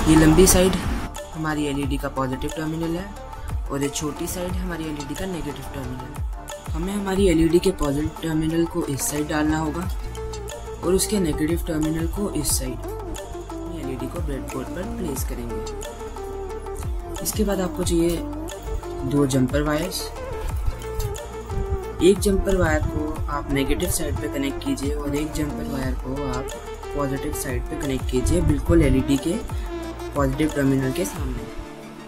ये लंबी साइड हमारी एलईडी का पॉजिटिव टर्मिनल है और ये छोटी साइड हमारी एलईडी का नेगेटिव टर्मिनल है। हमें हमारी एलईडी के पॉजिटिव टर्मिनल को इस साइड डालना होगा और उसके नेगेटिव टर्मिनल को इस साइड। एलईडी को ब्रेडबोर्ड पर प्लेस करेंगे। इसके बाद आपको चाहिए 2 जंपर वायर्स। एक जंपर वायर को आप नेगेटिव साइड पे कनेक्ट कीजिए और एक जंपर वायर को आप पॉजिटिव साइड पे कनेक्ट कीजिए, बिल्कुल एलईडी के पॉजिटिव टर्मिनल के सामने,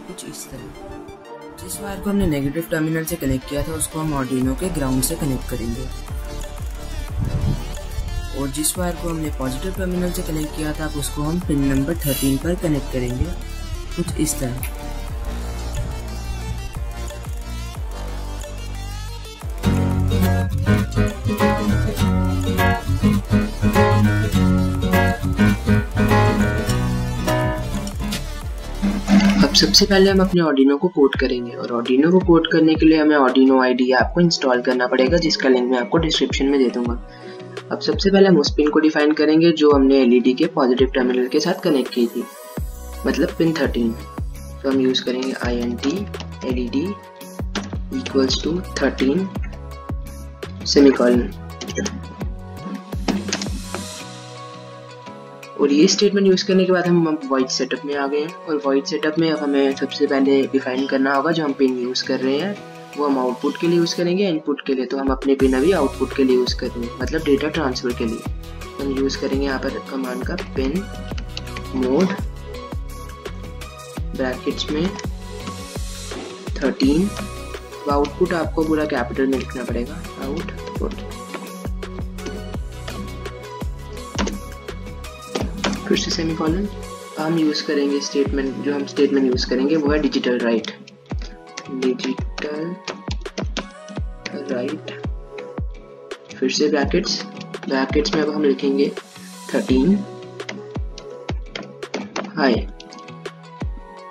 कुछ इस तरह। जिस वायर को हमने नेगेटिव टर्मिनल से कनेक्ट किया था उसको हम आर्डिनो के ग्राउंड से कनेक्ट करेंगे और जिस वायर को हमने पॉजिटिव टर्मिनल से कनेक्ट किया था उसको हम पिन नंबर 13 पर कनेक्ट करेंगे, कुछ इस तरह। अब सबसे पहले हम अपने आर्डिनो को कोड करेंगे और आर्डिनो को कोड करने के लिए हमें आर्डिनो आईडी ऐप को इंस्टॉल करना पड़ेगा, जिसका लिंक मैं आपको डिस्क्रिप्शन में दे दूंगा। अब सबसे पहले हम उस पिन को डिफाइन करेंगे जो हमने एलईडी के पॉजिटिव टर्मिनल के साथ कनेक्ट की थी, मतलब पिन 13। तो हम यूज करेंगे INT LED equals to 13 semicolon. और ये स्टेटमेंट यूज करने के बाद हम वॉइड सेटअप में आ गए हैं और वॉइड सेटअप में अब हमें सबसे पहले डिफाइन करना होगा जो हम पिन यूज कर रहे हैं वो हम आउटपुट के लिए यूज करेंगे, इनपुट के लिए। तो हम अपने पिन अभी आउटपुट के लिए यूज कर रहे हैं, मतलब डेटा ट्रांसफर के लिए। हम यूज करेंगे यहाँ पर कमांड का पिन मोड ब्रैकेट्स में 13। तो आउटपुट आपको पूरा कैपिटल में लिखना पड़ेगा, आउटपुट। फिर से सेमीकोलन। हम यूज करेंगे स्टेटमेंट, जो हम स्टेटमेंट यूज करेंगे वो है डिजिटल राइट। डिजिटल राइट फिर से ब्रैकेट्स में अब हम लिखेंगे 13 हाई।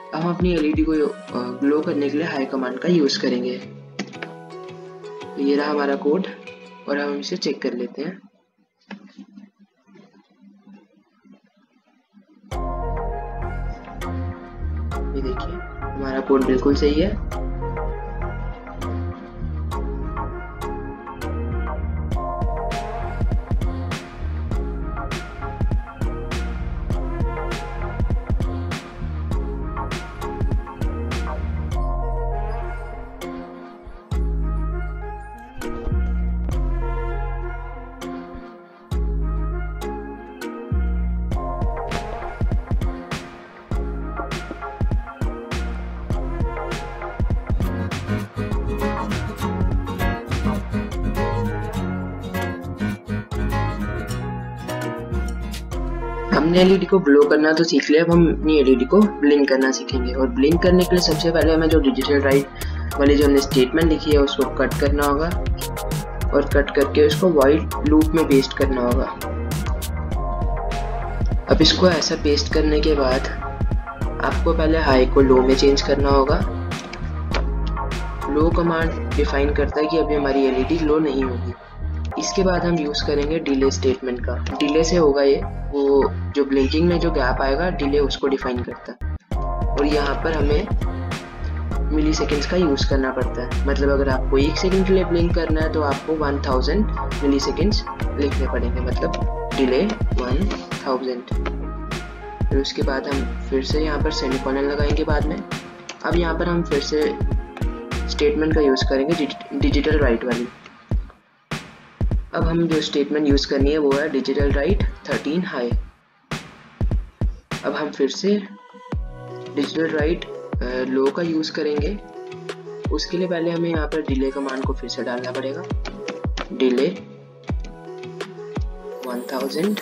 अब हम अपनी एलईडी को ग्लो करने के लिए हाई कमांड का यूज करेंगे। तो ये रहा हमारा कोड और हम इसे चेक कर लेते हैं। ये देखिए हमारा कोड बिल्कुल सही है। हमने एलईडी को ग्लो करना तो सीख लिया, अब हम अपनी एलईडी को ब्लिंक करना सीखेंगे। और ब्लिंक करने के लिए सबसे पहले हमें जो डिजिटल राइट वाली जो हमने स्टेटमेंट लिखी है उसको कट करना होगा और कट करके उसको वाइड लूप में पेस्ट करना होगा। अब इसको ऐसा पेस्ट करने के बाद आपको पहले हाई को लो में चेंज करना होगा। लो कमांड डिफाइन करता है कि अभी हमारी एलईडी लो नहीं होगी। इसके बाद हम यूज करेंगे डिले स्टेटमेंट का। डिले से होगा ये, वो जो ब्लिंकिंग में जो गैप आएगा डिले उसको डिफाइन करता है। और यहाँ पर हमें मिली सेकेंड्स का यूज करना पड़ता है, मतलब अगर आपको 1 सेकेंड के लिए ब्लिंक करना है तो आपको 1000 मिली सेकेंड्स लिखने पड़ेंगे, मतलब डिले 1000। फिर उसके बाद हम फिर से यहाँ पर सेमीकोलन लगाएंगे बाद में। अब यहाँ पर हम फिर से स्टेटमेंट का यूज करेंगे डिजिटल राइट वाली। अब हम जो स्टेटमेंट यूज करनी है वो है डिजिटल राइट 13 हाई। अब हम फिर से डिजिटल राइट लो का यूज करेंगे। उसके लिए पहले हमें यहाँ पर डिले कमांड को फिर से डालना पड़ेगा, डिले 1000।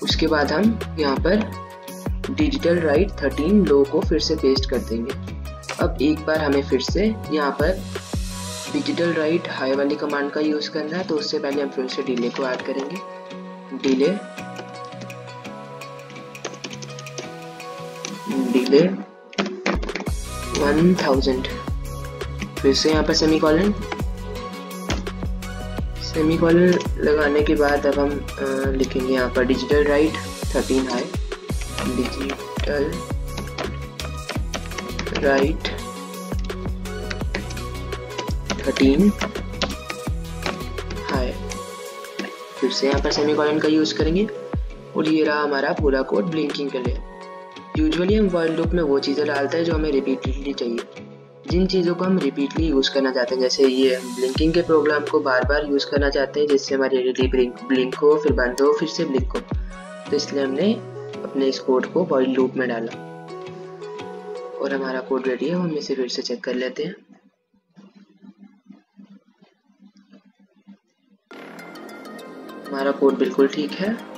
उसके बाद हम यहाँ पर डिजिटल राइट 13 लो को फिर से पेस्ट कर देंगे। अब एक बार हमें फिर से यहाँ पर डिजिटल राइट हाई वाली कमांड का यूज करना है, तो उससे पहले हम फिर से डिले को ऐड करेंगे, डिले 1000। फिर से यहाँ पर सेमीकोलन लगाने के बाद अब हम लिखेंगे यहाँ पर digital right 13 high, digital right 13 high. फिर से यहाँ पर सेमीकोलन का यूज करेंगे और ये रहा हमारा पूरा कोड ब्लिंकिंग के लिए। यूजुअली हम व्हाइल लूप में वो चीज़ें डालते हैं जो हमें रिपीटेडली चाहिए। जिन चीज़ों को हम रिपीटली यूज़ करना चाहते हैं, जैसे ये हम ब्लिंकिंग के प्रोग्राम को बार बार यूज़ करना चाहते हैं जिससे हमारी एलईडी ब्लिंक हो, फिर बंद हो, फिर से ब्लिंक हो, तो इसलिए हमने अपने इस कोड को व्हाइल लूप में डाला। और हमारा कोड रेडी है, हम इसे फिर से चेक कर लेते हैं। हमारा कोड बिल्कुल ठीक है।